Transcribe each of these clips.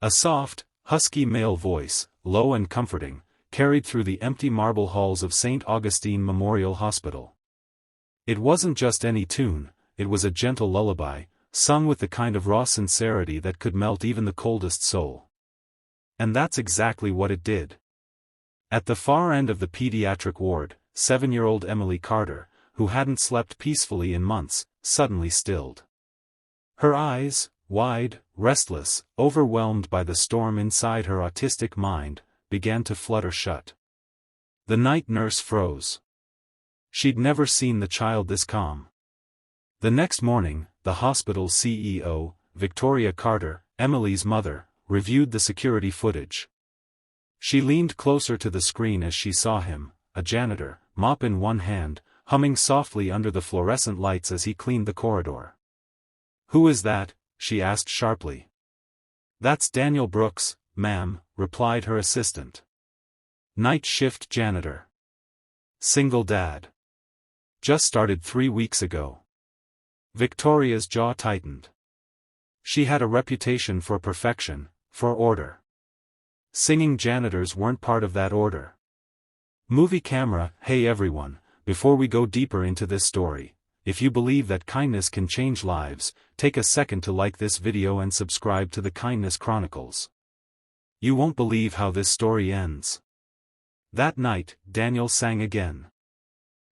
A soft, husky male voice, low and comforting, carried through the empty marble halls of St. Augustine Memorial Hospital. It wasn't just any tune, it was a gentle lullaby, sung with the kind of raw sincerity that could melt even the coldest soul. And that's exactly what it did. At the far end of the pediatric ward, 7-year-old Emily Carter, who hadn't slept peacefully in months, suddenly stilled. Her eyes, wide, restless, overwhelmed by the storm inside her autistic mind, began to flutter shut. The night nurse froze. She'd never seen the child this calm. The next morning, the hospital's CEO, Victoria Carter, Emily's mother, reviewed the security footage. She leaned closer to the screen as she saw him, a janitor, mop in one hand, humming softly under the fluorescent lights as he cleaned the corridor. "Who is that?" she asked sharply. "That's Daniel Brooks, ma'am," replied her assistant. "Night shift janitor. Single dad. Just started 3 weeks ago." Victoria's jaw tightened. She had a reputation for perfection, for order. Singing janitors weren't part of that order. Movie camera. Hey everyone, before we go deeper into this story, if you believe that kindness can change lives, take a second to like this video and subscribe to the Kindness Chronicles. You won't believe how this story ends. That night, Daniel sang again.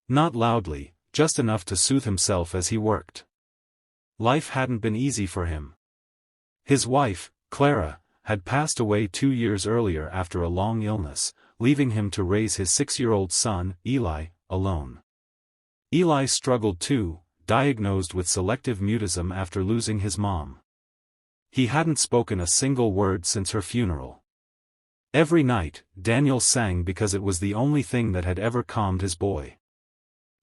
Not loudly, just enough to soothe himself as he worked. Life hadn't been easy for him. His wife, Clara, had passed away 2 years earlier after a long illness, leaving him to raise his 6-year-old son, Eli, alone. Eli struggled too, diagnosed with selective mutism after losing his mom. He hadn't spoken a single word since her funeral. Every night, Daniel sang because it was the only thing that had ever calmed his boy.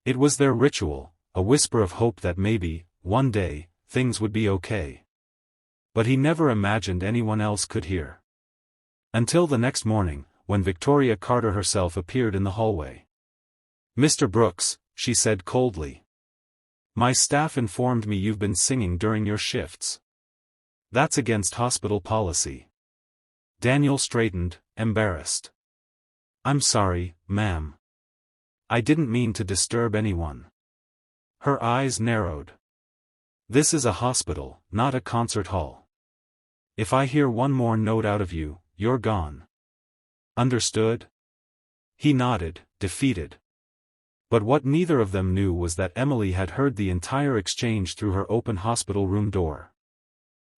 It was their ritual, a whisper of hope that maybe, one day, things would be okay. But he never imagined anyone else could hear. Until the next morning, when Victoria Carter herself appeared in the hallway. "Mr. Brooks," she said coldly. "My staff informed me you've been singing during your shifts. That's against hospital policy." Daniel straightened, embarrassed. "I'm sorry, ma'am. I didn't mean to disturb anyone." Her eyes narrowed. "This is a hospital, not a concert hall. If I hear one more note out of you, you're gone. Understood?" He nodded, defeated. But what neither of them knew was that Emily had heard the entire exchange through her open hospital room door.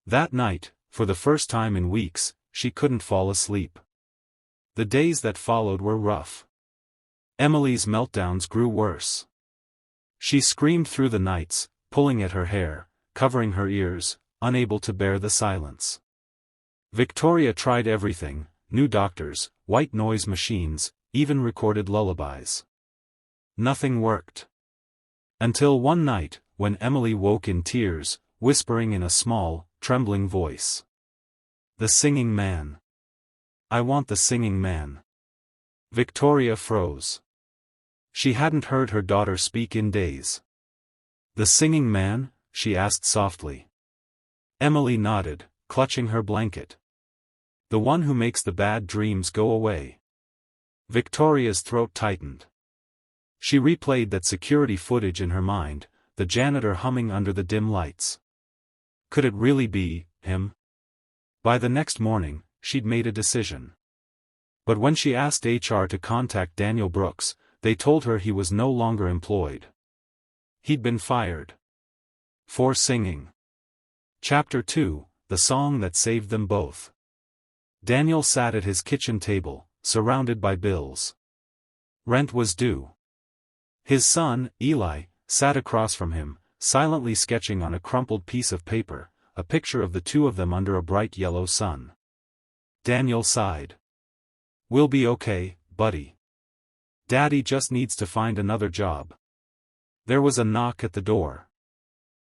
That night, for the first time in weeks, she couldn't fall asleep. The days that followed were rough. Emily's meltdowns grew worse. She screamed through the nights, pulling at her hair, covering her ears, unable to bear the silence. Victoria tried everything, new doctors, white noise machines, even recorded lullabies. Nothing worked. Until one night, when Emily woke in tears, whispering in a small, trembling voice. "The singing man. I want the singing man." Victoria froze. She hadn't heard her daughter speak in days. "The singing man?" she asked softly. Emily nodded, clutching her blanket. "The one who makes the bad dreams go away." Victoria's throat tightened. She replayed that security footage in her mind, the janitor humming under the dim lights. Could it really be him? By the next morning, she'd made a decision. But when she asked HR to contact Daniel Brooks, they told her he was no longer employed. He'd been fired. For singing. Chapter 2, The Song That Saved Them Both. Daniel sat at his kitchen table, surrounded by bills. Rent was due. His son, Eli, sat across from him, silently sketching on a crumpled piece of paper, a picture of the two of them under a bright yellow sun. Daniel sighed. "We'll be okay, buddy. Daddy just needs to find another job." There was a knock at the door.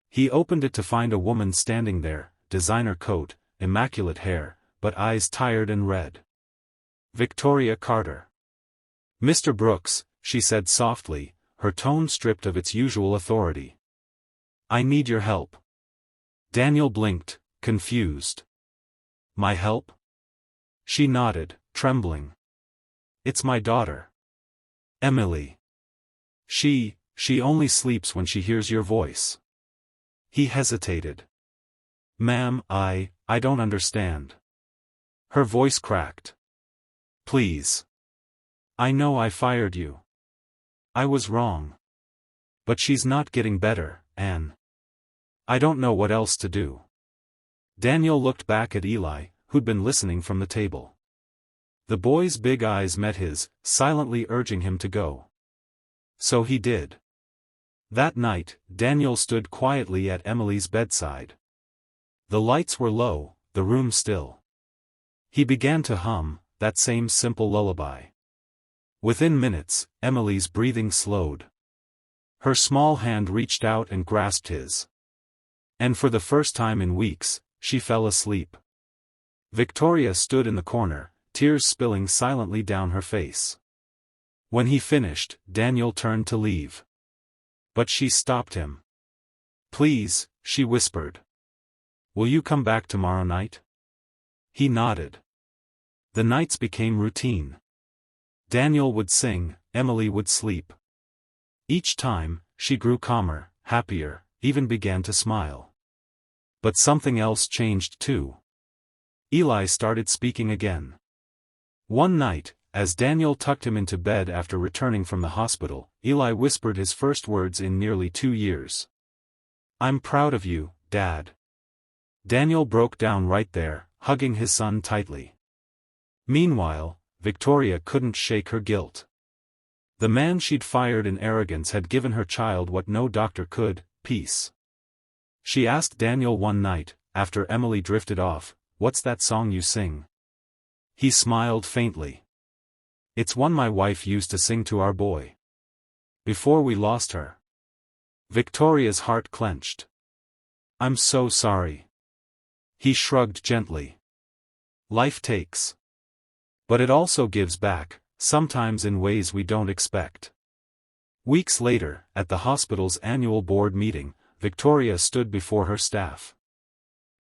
He opened it to find a woman standing there, designer coat, immaculate hair, but eyes tired and red. Victoria Carter. "Mr. Brooks," she said softly, her tone stripped of its usual authority. "I need your help." Daniel blinked, confused. My help? She nodded, trembling. It's my daughter. Emily. She only sleeps when she hears your voice. He hesitated. Ma'am, I don't understand. Her voice cracked. Please. I know I fired you. I was wrong. But she's not getting better, Anne. I don't know what else to do. Daniel looked back at Eli, who'd been listening from the table. The boy's big eyes met his, silently urging him to go. So he did. That night, Daniel stood quietly at Emily's bedside. The lights were low, the room still. He began to hum, that same simple lullaby. Within minutes, Emily's breathing slowed. Her small hand reached out and grasped his. And for the first time in weeks, she fell asleep. Victoria stood in the corner, tears spilling silently down her face. When he finished, Daniel turned to leave. But she stopped him. Please, she whispered. Will you come back tomorrow night? He nodded. The nights became routine. Daniel would sing, Emily would sleep. Each time, she grew calmer, happier, even began to smile. But something else changed too. Eli started speaking again. One night, as Daniel tucked him into bed after returning from the hospital, Eli whispered his first words in nearly 2 years. I'm proud of you, Dad. Daniel broke down right there, hugging his son tightly. Meanwhile, Victoria couldn't shake her guilt. The man she'd fired in arrogance had given her child what no doctor could, peace. She asked Daniel one night, after Emily drifted off, "What's that song you sing?" He smiled faintly. "It's one my wife used to sing to our boy. Before we lost her." Victoria's heart clenched. "I'm so sorry." He shrugged gently. Life takes. But it also gives back, sometimes in ways we don't expect. Weeks later, at the hospital's annual board meeting, Victoria stood before her staff.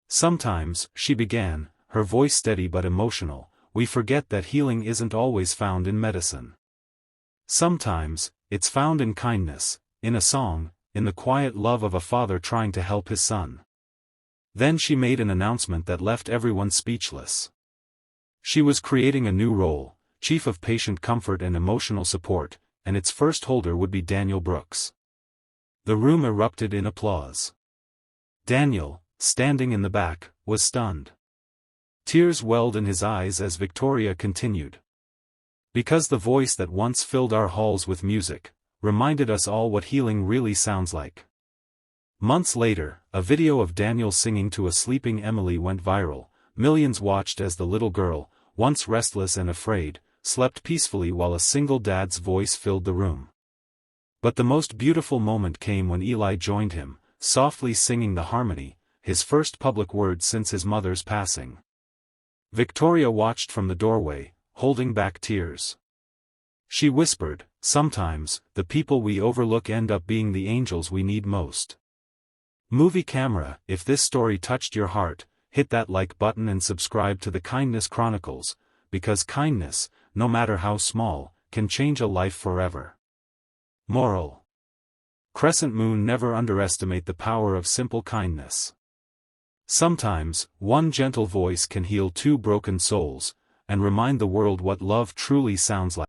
Sometimes, she began, her voice steady but emotional, we forget that healing isn't always found in medicine. Sometimes, it's found in kindness, in a song, in the quiet love of a father trying to help his son. Then she made an announcement that left everyone speechless. She was creating a new role, Chief of Patient Comfort and Emotional Support, and its first holder would be Daniel Brooks. The room erupted in applause. Daniel, standing in the back, was stunned. Tears welled in his eyes as Victoria continued. Because the voice that once filled our halls with music, reminded us all what healing really sounds like. Months later, a video of Daniel singing to a sleeping Emily went viral. Millions watched as the little girl, once restless and afraid, slept peacefully while a single dad's voice filled the room. But the most beautiful moment came when Eli joined him, softly singing the harmony, his first public word since his mother's passing. Victoria watched from the doorway, holding back tears. She whispered, "Sometimes, the people we overlook end up being the angels we need most." Movie camera, if this story touched your heart, hit that like button and subscribe to the Kindness Chronicles, because kindness, no matter how small, can change a life forever. Moral: Crescent Moon, never underestimate the power of simple kindness. Sometimes, one gentle voice can heal 2 broken souls, and remind the world what love truly sounds like.